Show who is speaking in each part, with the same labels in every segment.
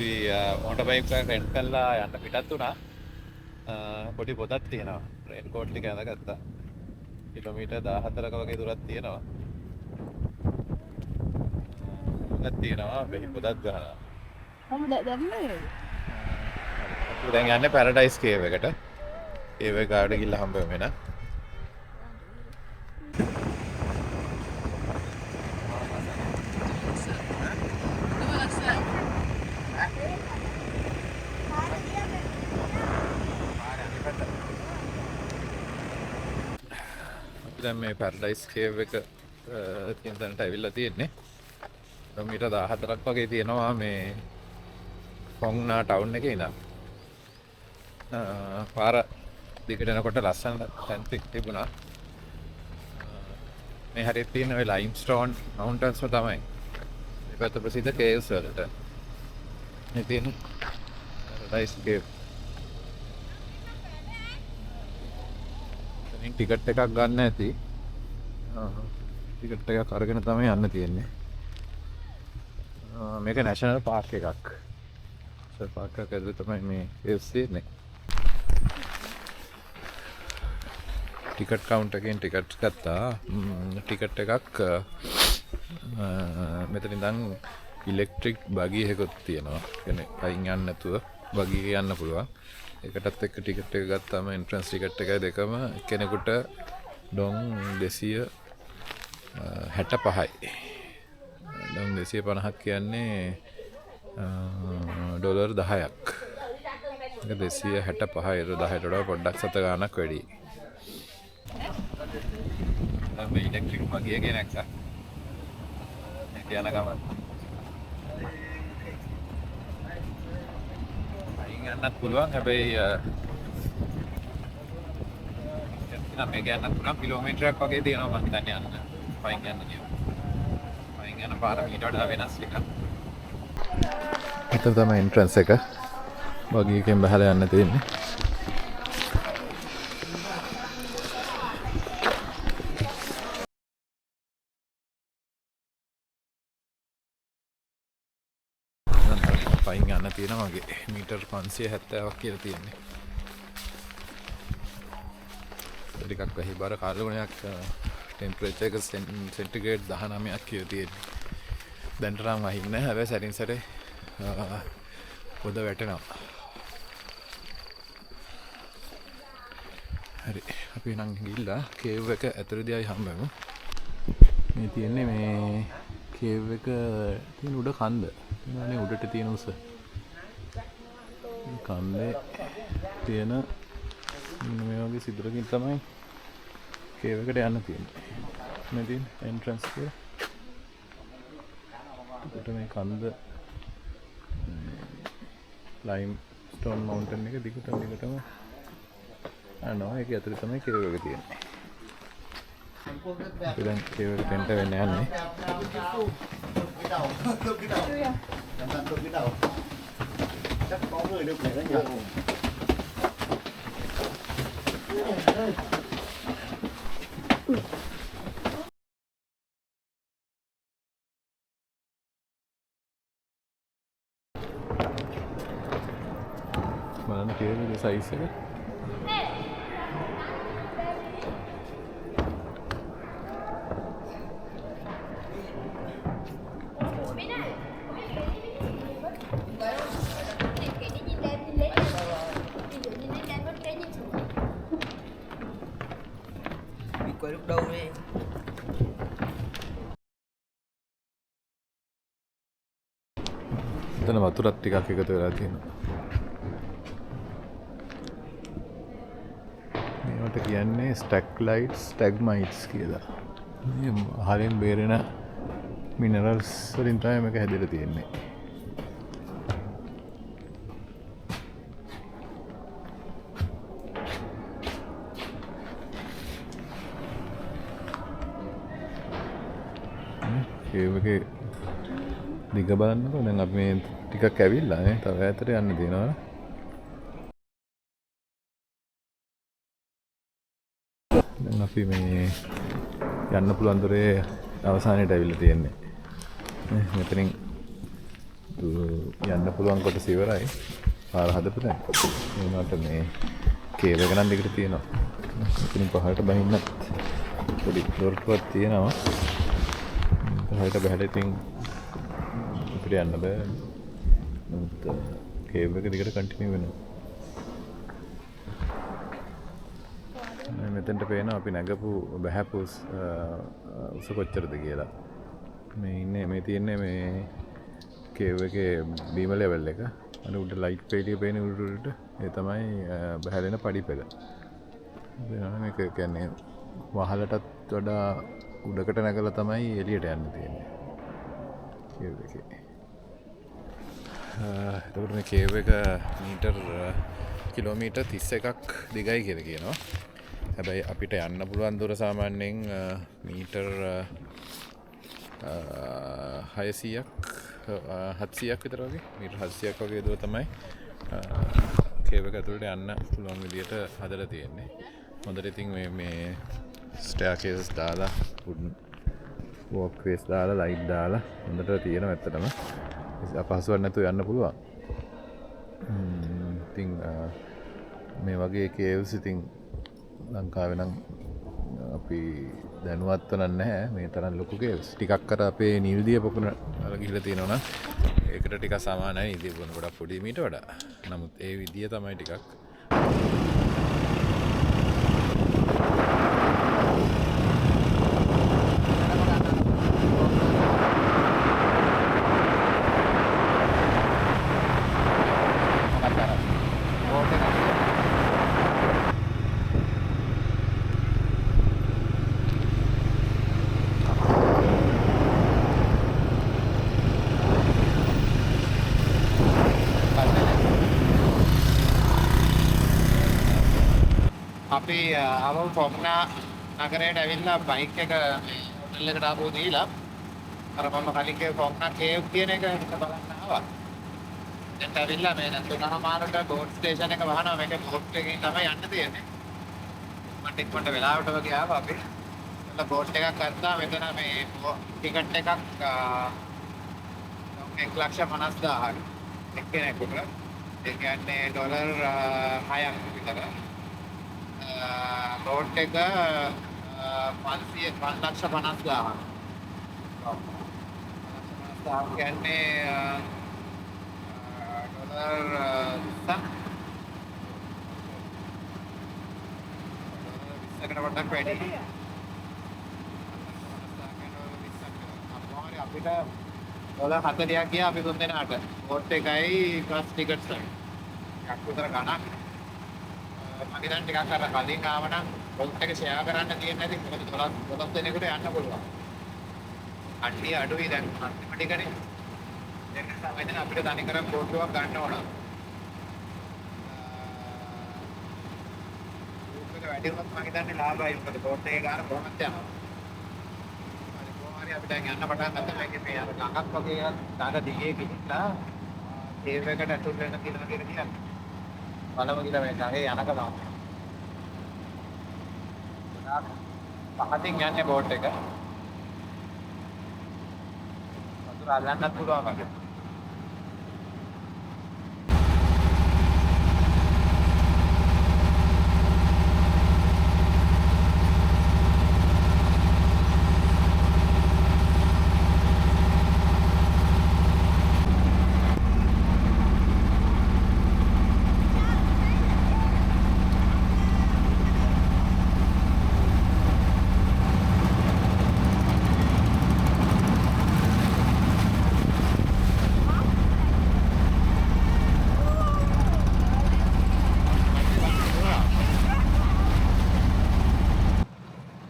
Speaker 1: අපි motor bike එකක් rent කරලා යන්න පිටත් වුණා. පොඩි පොතක් තියෙනවා. රේන් කෝට් ටික ඇඳගත්තා. කිලෝමීටර් 14ක වගේ දුරක් තියෙනවා. පොතක් තියෙනවා. මෙහි පොතක් ගහනවා.
Speaker 2: කොහොමද දන්නේ?
Speaker 1: අපි දැන් යන්නේ පැරඩයිස් කේව් එකට. කේව් එක ගාඩ ගිහලා හම්බ වෙමු නේ. දැන් මේ පැරඩයිස් කේව් එක තියෙන තැනට ඇවිල්ලා තියෙන්නේ. කිලෝමීටර් 14ක් වගේ තියෙනවා මේ කොන්නා ටවුන් එකේ ඉඳන්. පාර දිගට යනකොට ලස්සන තැන් තිබුණා. මේ හරියට තියෙන ඔය ලයිම්ස්ටෝන් මවුන්ටන්ස් තමයි. මේ පැත්ත ප්‍රසිද්ධ කේව්ස් වලට. මේ තියෙන පැරඩයිස් කේව්. ටිකට් එකක් ගන්න ඇති. ටිකට් එකක් අරගෙන තමයි යන්න තියෙන්නේ. මේක නැෂනල් පාර්ක් එකක්. නැෂනල් පාර්ක් එකක් ඇතුලේ තමයි මේ කේව්ස් තියෙන්නේ. ටිකට් කවුන්ටර් එකෙන් ටිකට් ගත්තා. ටිකට් එකක් මෙතන ඉඳන් ඉලෙක්ට්‍රික් බගි එකකුත් තියෙනවා. කියන්නේ පයින් යන්න නැතුව බගි එක යන්න පුළුවන්. ඒකටත් එක්ක ටිකට් එක ගත්තාම එන්ට්‍රන්ස් ටිකට් එකයි දෙකම කෙනෙකුට ඩොන් 265යි. ඩොන් 250ක් කියන්නේ ඩොලර් 10ක්. ඒක 265යි. 10ට වඩා පොඩ්ඩක් සත ගාණක් වැඩි. මේ ඉලෙක්ට්‍රික් බගි එකේ නැක්සා. මේක යන ගමන්. යන්නත් පුළුවන් හැබැයි මේක යන්නත් පුළුවන් කිලෝමීටරයක් වගේ තියෙනවා මම හිතන්නේ යන්න පයින් යන්න කියනවා. පයින් යන පාර මීට වඩා වෙනස් එකක්. මෙතන තමයි එන්ට්‍රන්ස් එක. බගි එකෙන් බහලා යන්න තියෙන්නේ. පයින් යන්න තියෙනවා වගේ මීටර් 570ක් කියලා තියෙන්නේ. ටිකක් වෙහි බර කාලුණයක් ටෙම්පරේචර් එක සෙන්ටිග්‍රේඩ් 19ක් කියලා තියෙන්නේ. දැන් තරම් වහින්නේ නැහැ. හැබැයි සැරින් සැරේ පොද වැටෙනවා. හරි අපි නම් ගිහිල්ලා කේව් එක ඇතුළේදී ආයි හම්බෙමු. මේ තියෙන්නේ මේ කේව් එක තියෙන උඩ කන්ද. මේ උඩට තියෙන උස. මේ කන්දේ තියෙන මේ වගේ සිදුරකින් තමයි කේව් එකට යන්න තියෙන්නේ. මේ තියෙන එන්ට්‍රන්ස් එක. ඒකට මේ කන්ද ලයිම් ස්ටෝන් මවුන්ටන් එක දිගටම යනවා. ඒක ඇතුලේ තමයි කේව් එක තියෙන්නේ. අපි දැන් කේව් එකට එන්ට වෙන්න යන්නේ.
Speaker 3: Chắc có người được để nó nhờ.
Speaker 1: බලන්න කේව් එකේ සයිස් එක.
Speaker 3: Coi lúc đâu đi.
Speaker 1: එතන වතුරත් ටිකක් එකතු වෙලා තියෙනවා. මේවට කියන්නේ ස්ටැග්ලයිට්ස් ස්ටැග්මයිට්ස් කියලා. මේ හරින් බේරෙන මිනරල්ස් වලින් තමයි මේක හැදලා තියෙන්නේ. ඒවගේ දිග බලන්නකෝ. දැන් අපි මේ ටිකක් ඇවිල්ලා නේ. තව ඈතට යන්න තියෙනවා. දැන් අපි මේ යන්න පුළුවන් දොරේ අවසානයට ඇවිල්ලා තියෙන්නේ. මෙතනින් යන්න පුළුවන් කොටස ඉවරයි. පාර හදපු දැන්. ඒකට මේ කේබල් එක නම් දිගට තියෙනවා. ඉතින් පහළට බහින්නත් පොඩි දොරටුවක් තියෙනවා. පහළට බහැලා ඉතින් අපිට යන්න බෑ. කේබල් එක දිගට කන්ටිනියු වෙනවා. මෙතෙන්ට පේනවා අපි නැගපු බහැපු උස කොච්චරද කියලා. මේ තියෙන්නේ මේ කේව් එකේ බීම ලෙවල් එක. අර උඩ ලයිට් පේලිය පේන උඩට ඒ තමයි බහැලෙන පඩිප එක. මේක කියන්නේ වහලටත් වඩා උඩකට නැගලා තමයි එළියට යන්න තියෙන්නේ. කේව් එකේ. එතකොට මේ කේව් එක කිලෝමීටර් 31ක් දිගයි කියලා කියනවා. හැබැයි අපිට යන්න පුළුවන් දුර සාමාන්‍යයෙන් මීටර් 600ක් 700ක් විතර වගේ. මීටර් 700ක් වගේ දුර තමයි කේව් එක ඇතුළට යන්න පුළුවන් විදියට හදලා තියෙන්නේ. හොඳට ඉතින් මේ ස්ටෙයාර්කේස් දාලා වොක්වේස් දාලා ලයිට් දාලා හොඳට තියෙනවා ඇත්තටම. අපහසුවක් නැතුව යන්න පුළුවන්. ඉතින් මේ වගේ කේව්ස් ඉතින් ලංකාවේ නම් අපි දැනුවත්ව නැහැ මේ තරම් ලොකු කේව්ස්. ටිකක් අර අපේ නිල්දිය පොකුණ වල ගිහිලා තියෙනවා නම් ඒකට ටිකක් සමානයි නිල්දිය පොකුණ ගොඩක් පොඩි මීට වඩා. නමුත් ඒ විදිය තමයි ටිකක්
Speaker 4: අපි අවම පොක්නා නගරයට ඇවිල්ලා බයික් එක හොටල් එකට ආපහු දීලා අර මම කලින් කිව්ව පොක්නා කේව් කියන එක බලන්න ආවා. දැන් ඇවිල්ලා මේ දැන් 3:00ට බෝට් ස්ටේෂන් එක වහනවා. මේක බෝට් එකකින් තමයි යන්න තියෙන්නේ. මට ඉක්මනට වෙලාවට වගේ ආවා අපි. එතන බෝට් එකක් ගත්තා. මෙතන මේ ටිකට් එකක් 1,50,000ක් එක්කෙනෙකුට. ඒ කියන්නේ ඩොලර් 6ක් විතර. බෝට් එක 5,50,000. කියන්නේ ඩොලර් 20කට වඩා වැඩි. අපිට ඩොලර් 40ක් ගියා අපි තුන් දෙනාට. බෝට් එකයි ක්‍රස් ටිකට්ස් එකක් විතර ගණන්. මම දැන් ටිකක් අර කලින් ආව නම් බෝට් එක ෂෙයා කරන්න තියෙන්නේ නැති මොකද 12 දෙනෙකුට යන්න පුළුවන්. අඩිය අඩුයි දැන් අන්තිම ටිකනේ. ඒක නිසා මම දැන් අපිට තනි කර බෝට්ටුවක් ගන්න ඕන. බෝට් එක වැඩි වුණොත් මම හිතන්නේ ලාභයි. මොකද බෝට් එකේ ගාන කොහොමද යනවා. හරි කොහොම හරි අපිට දැන් යන්න පටන් ගත්තා. මේකේ මේ අර ගඟක් වගේ දාන දිගේ ගිහිල්ලා කේව් එකට ඇතුල් වෙන්න කියලා කියන්නේ. බලමු කියලා මේ ගහේ යනක තමයි. පහතින් යන්නේ බෝට් එක. වතුර අල්ලන්නත් පුළුවන් වගේ.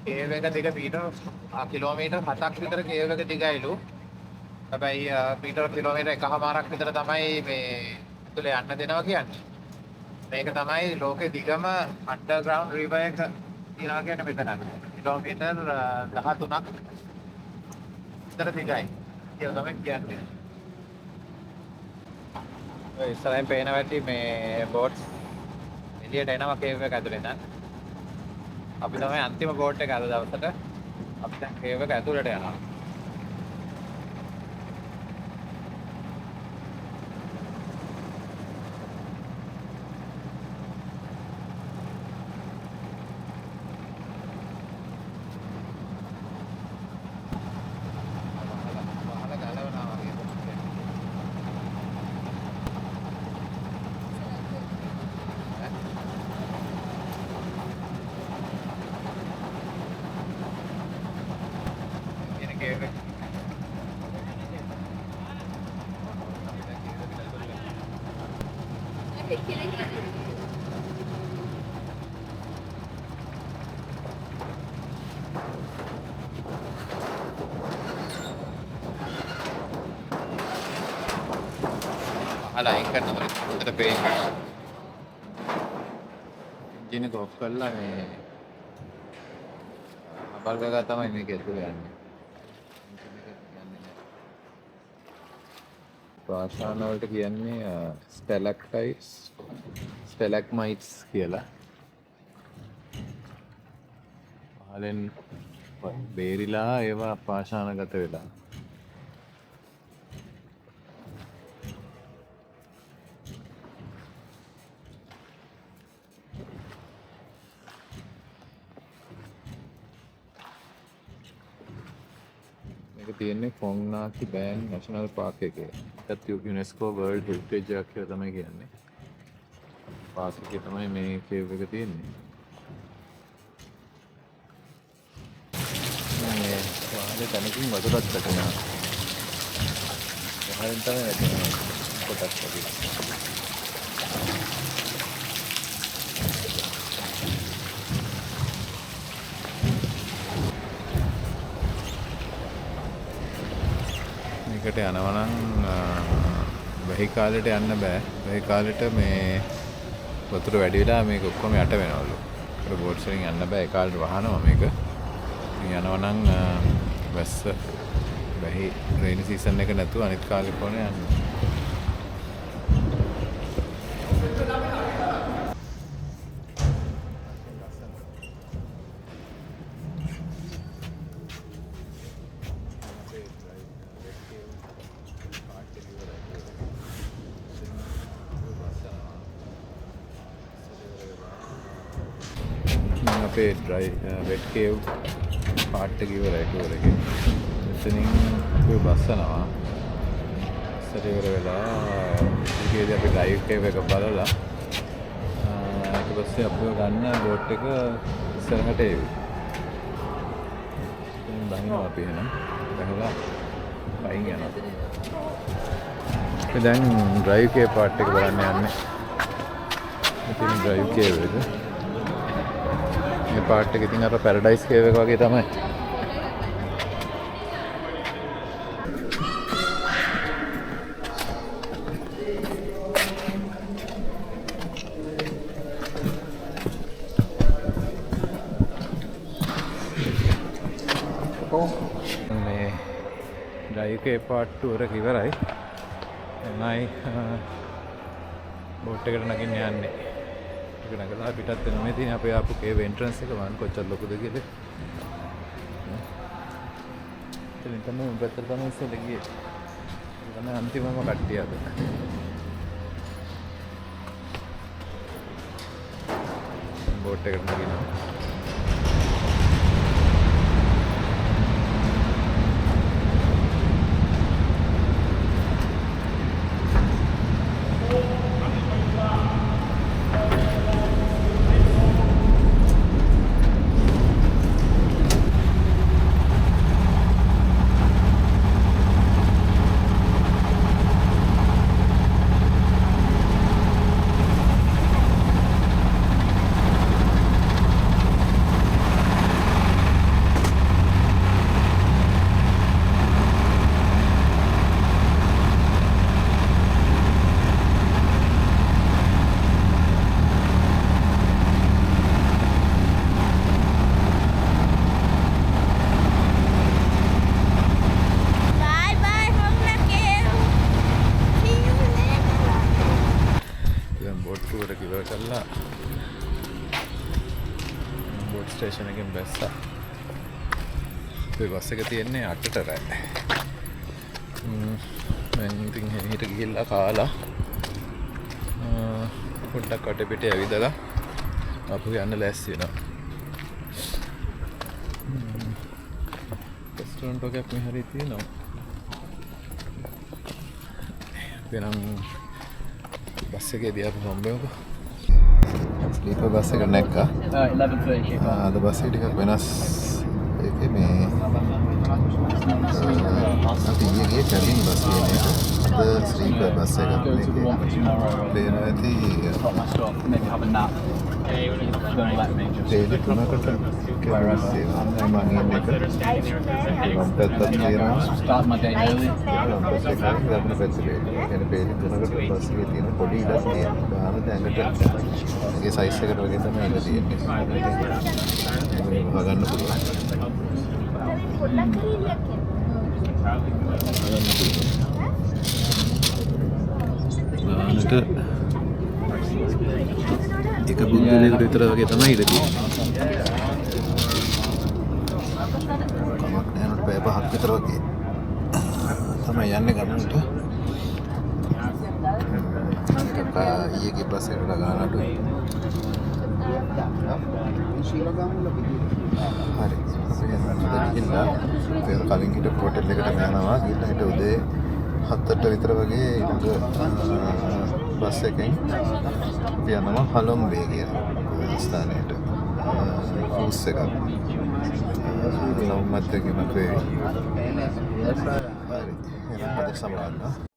Speaker 4: කේව් එක දිග කිලෝමීටර් 7ක් විතර කේව් එක දිගයිලු. හැබැයි මීටර කිලෝමීටර් 1.5ක් විතර තමයි මේ ඇතුලේ යන්න දෙනවා කියන්නේ. මේක තමයි ලෝකේ දිගම අන්ඩර්ග්‍රවුන්ඩ් රිවර් එක තියනවා කියන්නේ මෙතන. කිලෝමීටර් 13ක් විතර දිගයි. ඒක තමයි කියන්නේ. ඔය ඉස්සරහින් පේන වැටි මේ බෝට්ස් එළියට එනවා කේව් එක ඇතුලේ නම්. අපි තමයි අන්තිම බෝට් එක අද දවසට අපි දැන් කේව් එක ඇතුළට යනවා. කේව් එක. අයින් කරනවා උඩට පේන එන්ජින් එක ඔෆ් කරලා මේ බල්බ් එක තමයි මේක ඇතුලේ යන්නේ. පාෂාණ වලට කියන්නේ ස්ටැලැක්ටයිට්ස් ස්ටැලැග්මයිට්ස් කියලා. පහලෙන් බේරිලා ඒවා පාෂාණගත වෙලා. මේක තියෙන්නේ කොන්නාකි බෑන් නැෂනල් පාක් එකේ. ඒත් UNESCO World Heritage එකක් කියලා තමයි කියන්නේ. පාක් එකේ තමයි මේ කේව් එක තියෙන්නේ. මේ වාහනේ තනකින් වතුරක් වැටෙනවා. වහලෙන් තමයි වැටෙනවා. කොටස් වගේ. මේකට යනවා නම් වෙහි කාලෙට යන්න බෑ. වෙහි කාලෙට මේ වතුර වැඩි වෙලා මේක ඔක්කොම යට වෙනවලු. ඒක බෝට්ස් වලින් යන්න බෑ. ඒ කාලෙට වහනවා මේක. යනවා නම් වැස්ස වෙහි රේනි සීසන් එක නැතුව අනිත් කාලෙ කොහොනේ යන්නේ. අපේ වෙට් කේව් පාට් එක ඉවරයි ටූර් එකේ. එතනින් අපි බස් යනවා. ඉස්සර ඉවර වෙලා ඊකේදී අපි ඩ්‍රයිව් කේව් එක බලලා ඊට පස්සේ අපිව ගන්න බෝට් එක ඉස්සරහට එවි. ඉතින් බහිනවා අපි එහෙනම්. බහලා බයින් යනවා. අපි දැන් ඩ්‍රයිව් කේව් පාට් එක බලන්න යන්නේ. ඉතින් ඩ්‍රයිව් කේව් එක මේ පාට් එක ඉතින් අර පැරඩයිස් කේව් එක වගේ තමයි. මේ ඩ්‍රයිව් කේව් පාට් ටූර් එක ඉවරයි. එනයි බෝට් එකට නගින්න යන්නේ. ඒක නගලා පිටත් වෙන මේ තියෙන අපේ ආපු කේව් එන්ට්‍රන්ස් එක වань කොච්චර ලොකුද කියලා. ඉතින් තමයි උඹතර තමයි ඉස්සෙල්ලා ගියේ. ඒක තමයි අන්තිමම කට්ටිය අද. බෝට් එකට නගිනවා. බෝට් ස්ටේෂන් එකෙන් බැස්සා. අපේ බස් එක තියෙන්නේ 8ට රෑ. මම ඉතින් හෙට ගිහිල්ලා කාලා පොඩ්ඩක් අටපිට ඇවිදලා අපු යන්න ලෑස්ති වෙනවා. රෙස්ටොරන්ට් එකක් මේ හරිය තියෙනවා. වෙනම් බස් එකේදී අපි හම්බෙමුකෝ. ස්ලීපර් බස් එක නැක්කා.
Speaker 3: 11:30.
Speaker 4: අද බස් එක ටිකක් වෙනස්. ඒකේ මේ
Speaker 1: අපි ඊයේ කැබින් බස් කියන එක අද ස්ලීපර් බස් එකක් මේකේ පේනවා ඇති තේලි තුනකට කැබින් සේවා මම ඉන්නේ එක මම පැත්තක් තියෙනවා
Speaker 5: Start my day early.
Speaker 1: Bus එකයි ගන්න පැත්තේ කියන්නේ පේලි තුනකට බස් එකේ තියෙන පොඩි ඉඩක් තියෙනවා ගාන දැඟට ඒකේ සයිස් එකට වගේ තමයි ඉඳ තියෙන්නේ හොයන්න පුළුවන් ගානට එක පුද්ගලයෙකුට විතර වගේ තමයි ඉඳ තියෙන්නේ කමක් නෑ නේද පැය 5ක් විතර වගේ තමයි යන්නේ ගමනට ඊයේ බස් එකට ගාන අඩුයි හරි අපි ගිහිල්ලා පෙර කලින් හිටපු හොටෙල් එකට යනවා ගිහිල්ලා හිට උදේ 7ට විතර වගේ ඊළඟ බස් එකෙන් අපි යනවා හලොම්බේ කියන ස්ථානයට ෆූස් එකක් ලොම්මත් එකේ මත වෙයි හරි එහෙනම් අද සමගන්න